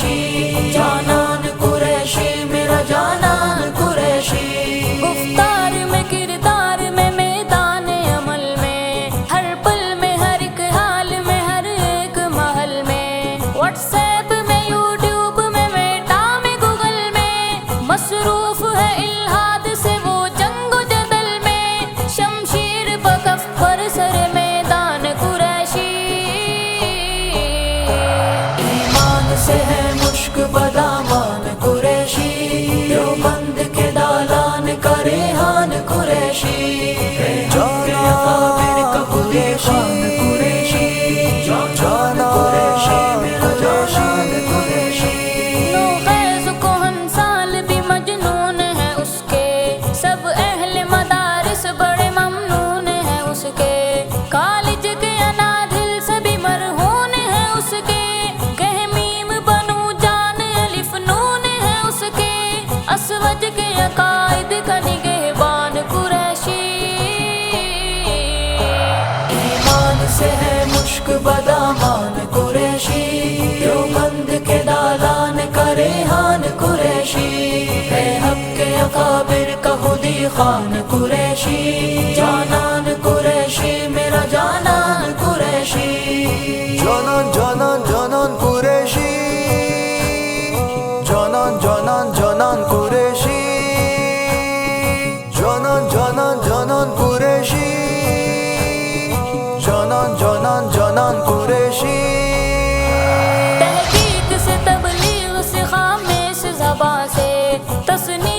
قریشی، جانان قریشی میرا جانان قریشی۔ گفتار میں کردار میں میدان عمل میں، ہر پل میں ہر ایک حال میں ہر ایک محل میں، واٹس ایپ میں یوٹیوب میں میٹا میں گوگل میں، مصروف ہے الہاد سے وہ جنگ و جدل میں، شمشیر بکف پر سر میدان قریشی۔ ایمان سے ہے مشک بدامان قریشی، دیوبند کے دالان کا ریحان قریشی، اکابر کا خودی خان قریشی، جانان قریشی میرا جانان قریشی۔ نوخیز کہن سال بھی مجنون ہے اس کے، سب اہل مدارس بڑے ممنون ہیں اس کے، کالج کے انادل سبھی مرہون ہیں اس کے، گہمیم بنو جان الف نون ہے اس کے، اسود کے عقائد کا نگہبان قریشی۔ ایمان سے ہے مشک بدامان قریشی، دیوبند کے دالان کا ریحان قریشی، ہے حق کے اکابر کا خودی خان قریشی، جانان قریشی میرا جانان قریشی۔ جانان جانان جانان قریشی، جانان جانان جانان قریشی، جانان جانان جانان قریشی، جانان جانان جانان قریشی۔ تحقیق سے تبلیغ سے خاموش زباں سے تصنیف